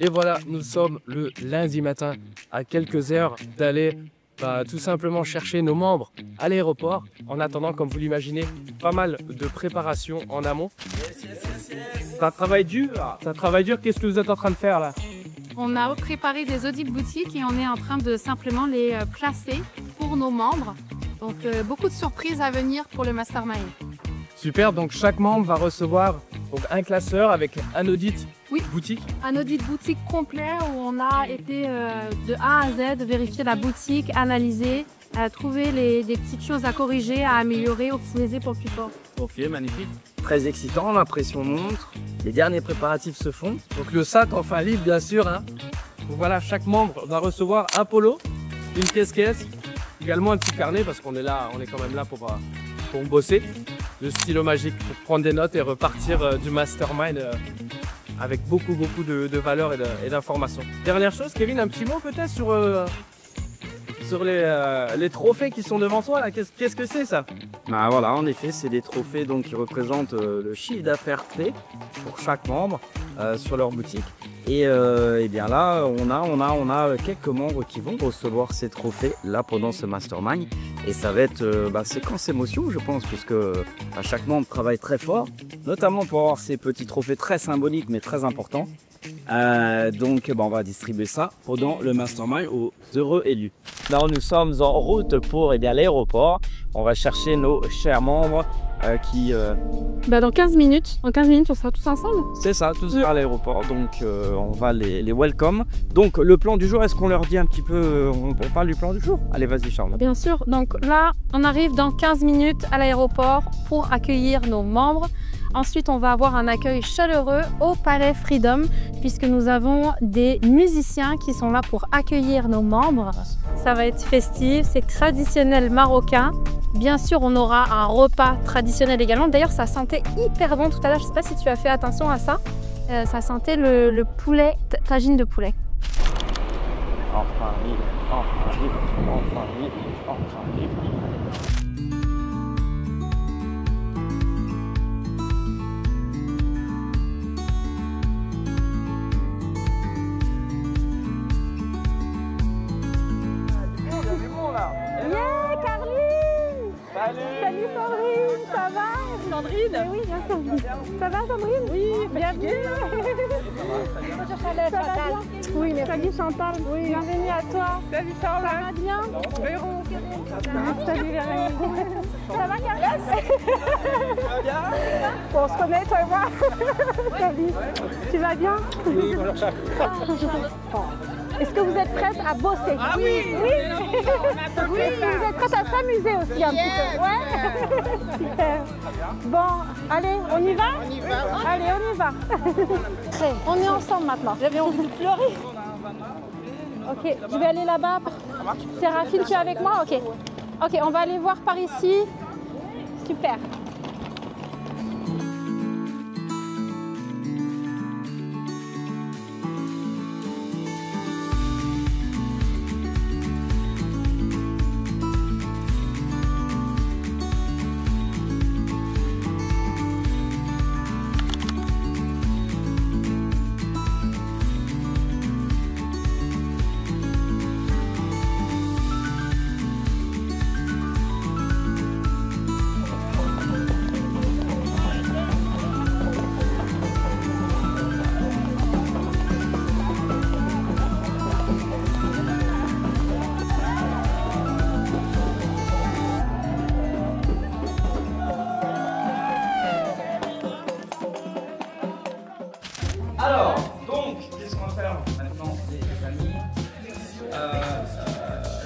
Et voilà, nous sommes le lundi matin, à quelques heures d'aller tout simplement chercher nos membres à l'aéroport. En attendant, comme vous l'imaginez, pas mal de préparation en amont. Ça travaille dur, ça travaille dur. Qu'est-ce que vous êtes en train de faire là? On a préparé des audits boutiques et on est en train de simplement les placer pour nos membres. Donc beaucoup de surprises à venir pour le Mastermind. Super, donc chaque membre va recevoir donc, un classeur avec un audit boutique. Un audit boutique complet où on a été de A à Z, vérifier la boutique, analyser, trouver des petites choses à corriger, à améliorer, optimiser pour le plus fort. Ok, magnifique. Très excitant, la pression monte, les derniers préparatifs se font. Donc le sac enfin libre bien sûr. Donc voilà, chaque membre va recevoir un polo, une caisse, également un petit carnet parce qu'on est là, on est quand même là pour bosser. Le stylo magique pour prendre des notes et repartir du mastermind avec beaucoup de valeur et d'informations. Dernière chose, Kevin, un petit mot peut-être sur les trophées qui sont devant toi là. Qu'est-ce que c'est ça? Bah voilà, en effet, c'est des trophées donc, qui représentent le chiffre d'affaires fait pour chaque membre sur leur boutique. Et bien là, on a quelques membres qui vont recevoir ces trophées là pendant ce mastermind. Et ça va être séquence émotion, je pense, puisque chaque membre travaille très fort, notamment pour avoir ces petits trophées très symboliques mais très importants. Donc on va distribuer ça pendant le mastermind aux heureux élus. Là, nous sommes en route pour l'aéroport. On va chercher nos chers membres qui... Dans 15 minutes, on sera tous ensemble. C'est ça, tous à l'aéroport. Donc on va les welcome. Donc le plan du jour, est-ce qu'on leur dit un petit peu, on parle du plan du jour? Allez, vas-y Charles. Bien sûr, donc là, on arrive dans 15 minutes à l'aéroport pour accueillir nos membres. Ensuite, on va avoir un accueil chaleureux au Palais Freedom puisque nous avons des musiciens qui sont là pour accueillir nos membres. Ça va être festif, c'est traditionnel marocain. Bien sûr, on aura un repas traditionnel également. D'ailleurs, ça sentait hyper bon tout à l'heure. Je ne sais pas si tu as fait attention à ça. Ça sentait le poulet, tagine de poulet. Enfin libre, enfin libre, enfin libre, enfin libre. Salut Sandrine, ça va? Sandrine? Oui, bien sûr. Ça va Sandrine? Oui, bienvenue. Ça va bien? Oui, merci. Salut Chantal, oui. Bienvenue à toi. Salut Charles. Ça va bien? Véron. Salut Véron. Ça va Carlos? Ça va bien? Bon, on se connaît toi et moi. Salut. Tu vas bien? Oui, bonjour Charles. Est-ce que vous êtes prête à bosser? Ah oui, oui. Oui, vous êtes prête à s'amuser aussi un petit peu. Ouais. Super. Bon, allez, on y va? On y va. Allez, on y va. On est ensemble maintenant. J'avais envie de pleurer. Ok, je vais aller là-bas. Séraphine, tu es avec moi? Ok. Ok, on va aller voir par ici. Super. Alors, donc, qu'est-ce qu'on va faire maintenant, les amis?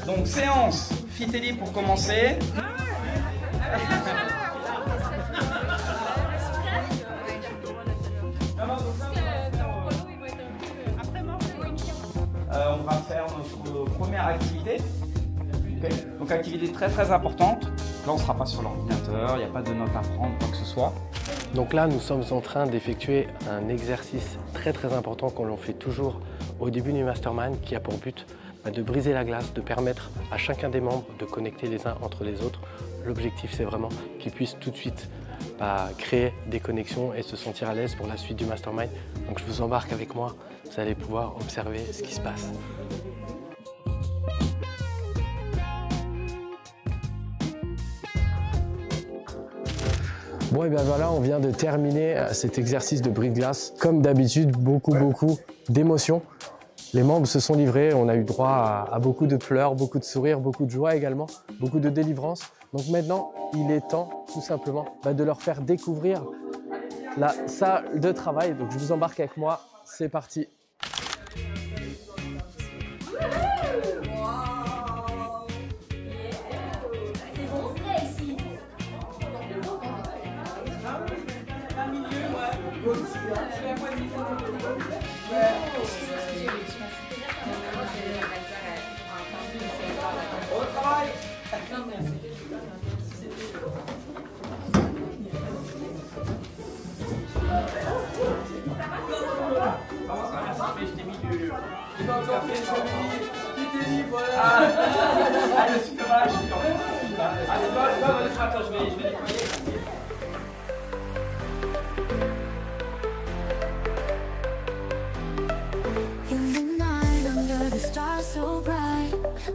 Donc, séance fit et libre pour commencer. On va faire notre première activité. Okay. Donc, activité très importante. Là, on ne sera pas sur l'ordinateur, il n'y a pas de notes à prendre, quoi que ce soit. Donc là, nous sommes en train d'effectuer un exercice très important qu'on l'on fait toujours au début du mastermind qui a pour but de briser la glace, de permettre à chacun des membres de connecter les uns entre les autres. L'objectif, c'est vraiment qu'ils puissent tout de suite créer des connexions et se sentir à l'aise pour la suite du mastermind. Donc je vous embarque avec moi vous allez pouvoir observer ce qui se passe. Bon et bien voilà, on vient de terminer cet exercice de bris de glace. Comme d'habitude, beaucoup d'émotions. Les membres se sont livrés, on a eu droit à beaucoup de pleurs, beaucoup de sourires, beaucoup de joie également, beaucoup de délivrance. Donc maintenant, il est temps tout simplement de leur faire découvrir la salle de travail. Donc je vous embarque avec moi, c'est parti.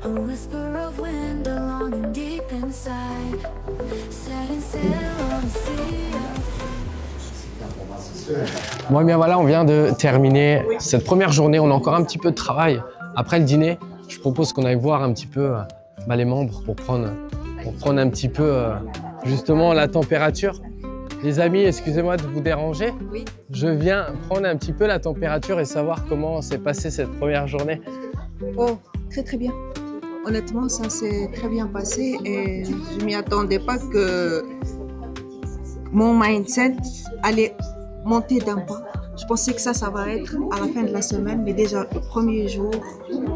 A whisper of wind along and deep inside, setting sail on the sea. Bon et bien voilà, on vient de terminer cette première journée. On a encore un petit peu de travail. Après le dîner, je propose qu'on aille voir un petit peu les membres pour prendre un petit peu justement la température. Les amis, excusez-moi de vous déranger. Oui. Je viens prendre un petit peu la température et savoir comment s'est passée cette première journée. Oh, très bien. Honnêtement, ça s'est très bien passé et je m'y attendais pas que mon mindset allait monter d'un pas. Je pensais que ça va être à la fin de la semaine, mais déjà le premier jour,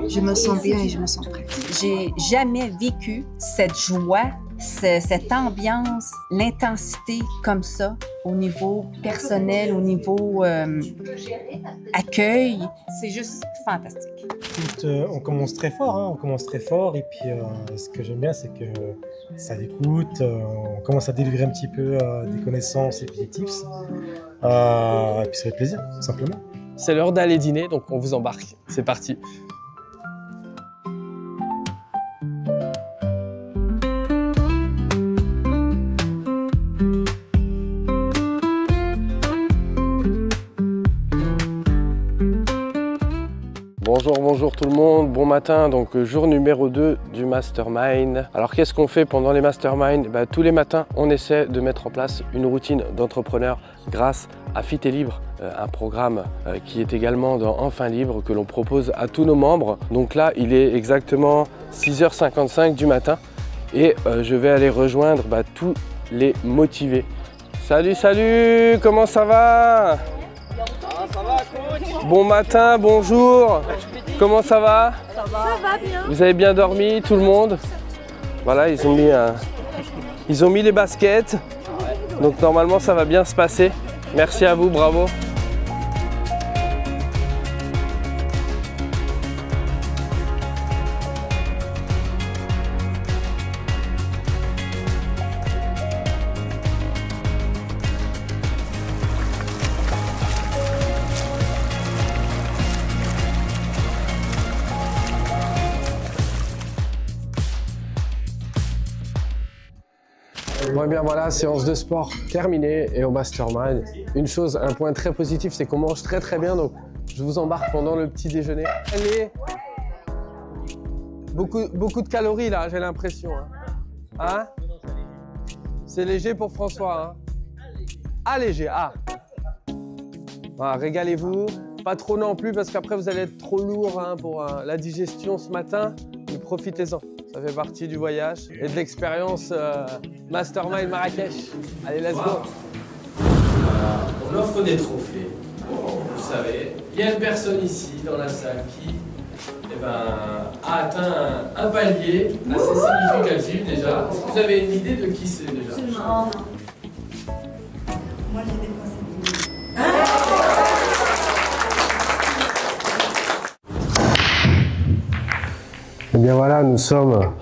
je me sens bien et je me sens prête. J'ai jamais vécu cette joie, cette ambiance, l'intensité comme ça au niveau personnel, au niveau accueil. C'est juste fantastique. On commence très fort, et puis ce que j'aime bien, c'est que ça écoute, on commence à délivrer un petit peu des connaissances et puis des tips, et puis ça fait plaisir, tout simplement. C'est l'heure d'aller dîner, donc on vous embarque. C'est parti. Bonjour tout le monde, bon matin, donc jour numéro 2 du Mastermind. Alors qu'est-ce qu'on fait pendant les Mastermind? Tous les matins, on essaie de mettre en place une routine d'entrepreneur grâce à Fit et Libre, un programme qui est également dans Enfin Libre que l'on propose à tous nos membres. Donc là, il est exactement 6h55 du matin et je vais aller rejoindre tous les motivés. Salut, comment ça va? Ça va, coach? Bon matin, bonjour. Comment ça va? Ça va bien. Vous avez bien dormi, tout le monde? Voilà, ils ont mis les baskets. Donc normalement, ça va bien se passer. Merci à vous, bravo. Bon et bien voilà, séance de sport terminée et au Mastermind. Une chose, un point très positif, c'est qu'on mange très bien, donc je vous embarque pendant le petit déjeuner. Allez, beaucoup de calories là, j'ai l'impression. Hein? C'est léger pour François. Allégé, Voilà, régalez-vous. Pas trop non plus parce qu'après vous allez être trop lourd pour la digestion ce matin. Mais profitez-en. Ça fait partie du voyage et de l'expérience Mastermind Marrakech. Allez, let's go. On offre des trophées. Vous savez, il y a une personne ici dans la salle qui a atteint un palier assez significatif déjà. Est-ce que vous avez une idée de qui c'est déjà? Moi j'ai dépassé. Et bien voilà, nous sommes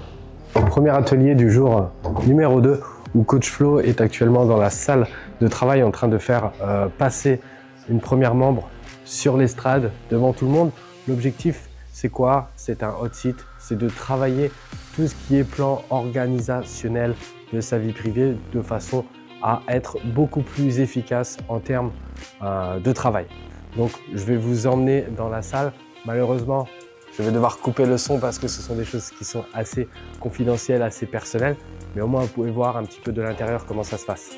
au premier atelier du jour numéro 2 où Coach Flo est actuellement dans la salle de travail en train de faire passer une première membre sur l'estrade devant tout le monde. L'objectif, c'est quoi? C'est un hot seat, c'est de travailler tout ce qui est plan organisationnel de sa vie privée de façon à être beaucoup plus efficace en termes de travail. Donc, je vais vous emmener dans la salle. Malheureusement, je vais devoir couper le son parce que ce sont des choses qui sont assez confidentielles, assez personnelles. Mais au moins, vous pouvez voir un petit peu de l'intérieur comment ça se passe.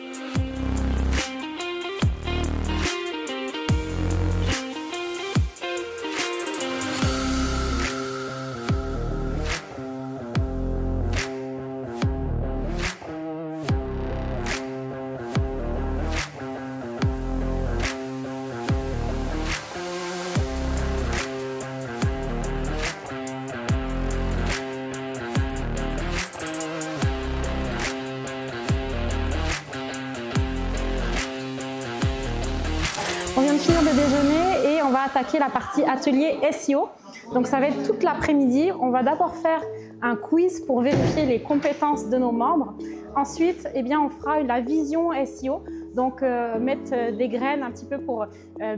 On vient de finir de déjeuner et on va attaquer la partie atelier SEO. Donc ça va être toute l'après-midi. On va d'abord faire un quiz pour vérifier les compétences de nos membres. Ensuite, eh bien, on fera la vision SEO. Donc mettre des graines un petit peu pour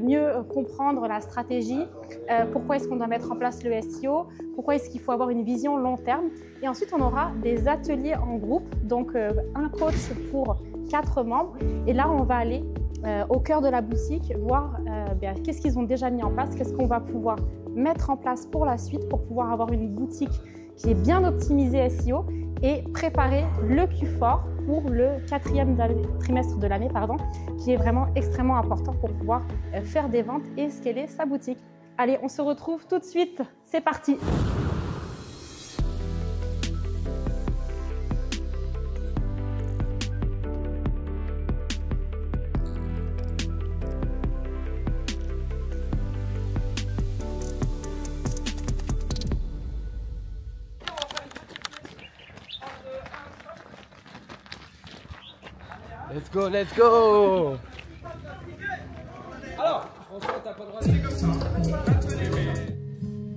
mieux comprendre la stratégie. Pourquoi est-ce qu'on doit mettre en place le SEO? Pourquoi est-ce qu'il faut avoir une vision long terme? Et ensuite, on aura des ateliers en groupe. Donc un coach pour 4 membres. Et là, on va aller au cœur de la boutique, voir qu'est-ce qu'ils ont déjà mis en place, qu'est-ce qu'on va pouvoir mettre en place pour la suite pour pouvoir avoir une boutique qui est bien optimisée SEO et préparer le Q4 pour le 4e trimestre de l'année, qui est vraiment extrêmement important pour pouvoir faire des ventes et scaler sa boutique. Allez, on se retrouve tout de suite, c'est parti! Let's go, let's go! Alors, François, t'as pas le droit de faire comme ça.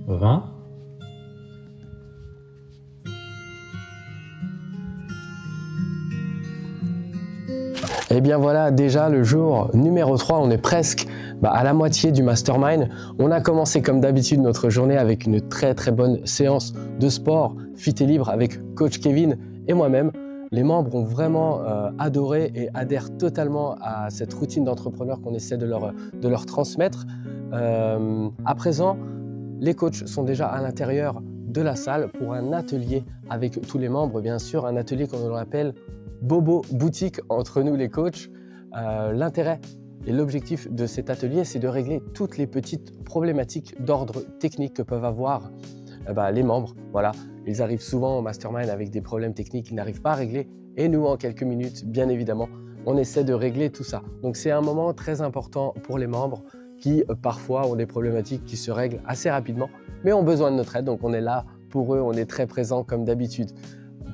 20. Et bien voilà, déjà le jour numéro 3, on est presque à la moitié du mastermind. On a commencé comme d'habitude notre journée avec une très bonne séance de sport fit et libre avec coach Kevin et moi-même. Les membres ont vraiment adoré et adhèrent totalement à cette routine d'entrepreneur qu'on essaie de leur transmettre. À présent, les coachs sont déjà à l'intérieur de la salle pour un atelier avec tous les membres, bien sûr, un atelier qu'on appelle Bobo Boutique entre nous les coachs. L'intérêt et l'objectif de cet atelier, c'est de régler toutes les petites problématiques d'ordre technique que peuvent avoir les membres. Voilà. Ils arrivent souvent au mastermind avec des problèmes techniques qu'ils n'arrivent pas à régler et nous, en quelques minutes, bien évidemment, on essaie de régler tout ça. Donc c'est un moment très important pour les membres qui parfois ont des problématiques qui se règlent assez rapidement mais ont besoin de notre aide. Donc on est là pour eux, on est très présent comme d'habitude.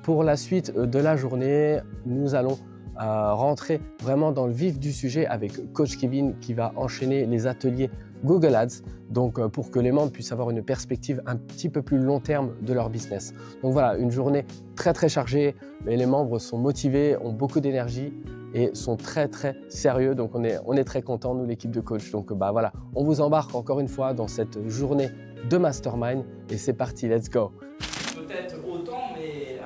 Pour la suite de la journée, nous allons rentrer vraiment dans le vif du sujet avec coach Kevin qui va enchaîner les ateliers Google Ads, donc pour que les membres puissent avoir une perspective un petit peu plus long terme de leur business. Donc voilà, une journée très chargée, mais les membres sont motivés, ont beaucoup d'énergie et sont très sérieux. Donc on est très contents, nous l'équipe de coach. Donc voilà, on vous embarque encore une fois dans cette journée de mastermind et c'est parti, let's go. Peut-être autant, mais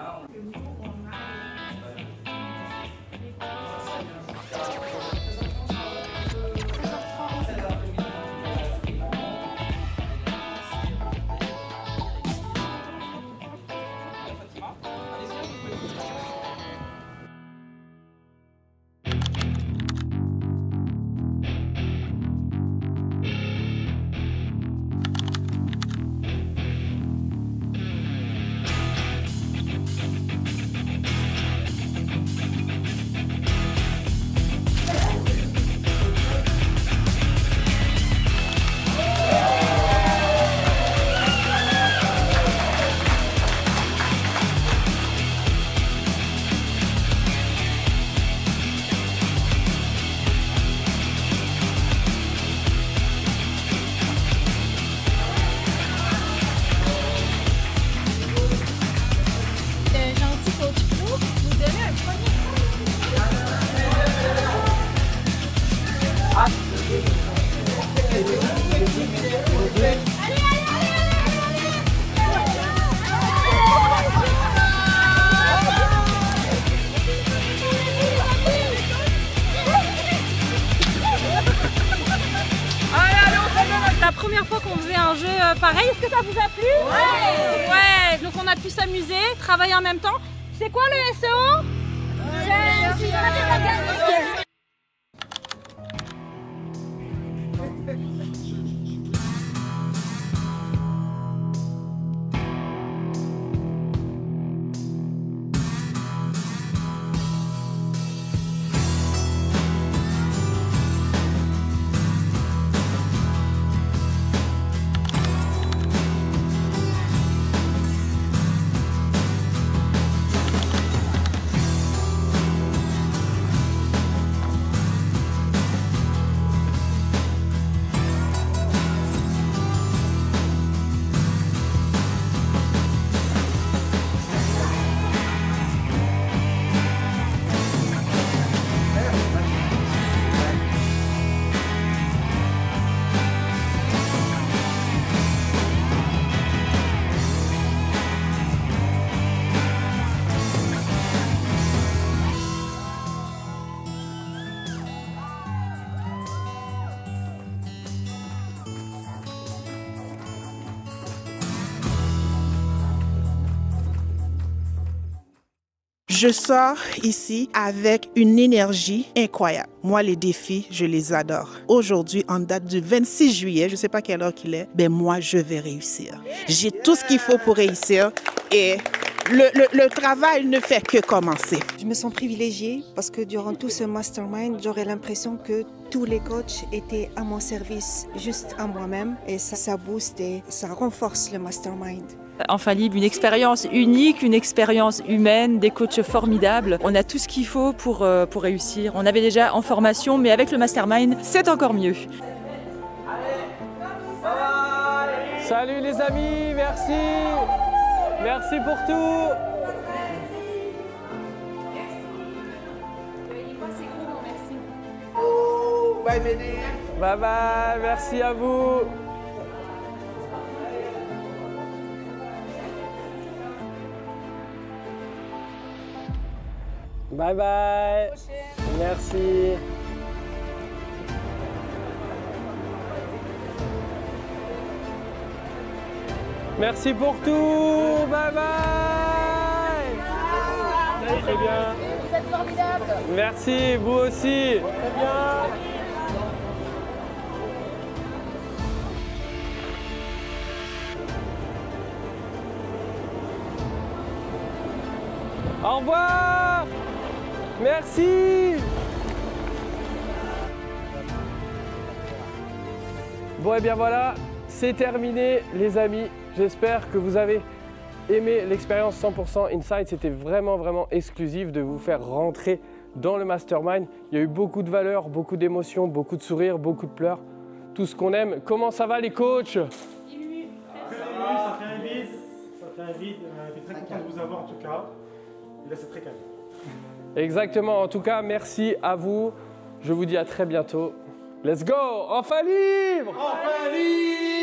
qu'on faisait un jeu pareil. Est-ce que ça vous a plu? Ouais. Ouais, donc on a pu s'amuser, travailler en même temps. C'est quoi le SEO? Je sors ici avec une énergie incroyable. Moi, les défis, je les adore. Aujourd'hui, en date du 26 juillet, je ne sais pas quelle heure qu'il est, ben moi, je vais réussir. J'ai tout ce qu'il faut pour réussir et le travail ne fait que commencer. Je me sens privilégiée parce que durant tout ce mastermind, j'aurais l'impression que tous les coachs étaient à mon service, juste à moi-même. Et ça booste et ça renforce le mastermind. Enfalib, une expérience unique, une expérience humaine, des coachs formidables. On a tout ce qu'il faut pour réussir. On avait déjà en formation, mais avec le mastermind, c'est encore mieux. Salut les amis, merci. Merci pour tout. Bye bye, merci à vous. Bye bye. Merci. Merci pour tout. Bye bye. Très bien. Vous êtes formidables. Merci, vous aussi. Très bien. Au revoir. Merci. Bon et bien voilà, c'est terminé les amis. J'espère que vous avez aimé l'expérience 100% Inside. C'était vraiment exclusif de vous faire rentrer dans le mastermind. Il y a eu beaucoup de valeurs, beaucoup d'émotions, beaucoup de sourires, beaucoup de pleurs. Tout ce qu'on aime. Comment ça va les coachs? Ça fait un vide. J'étais très content de vous avoir en tout cas. Et là c'est très calme. Exactement, en tout cas, merci à vous. Je vous dis à très bientôt. Let's go! Enfant libre! Enfant libre!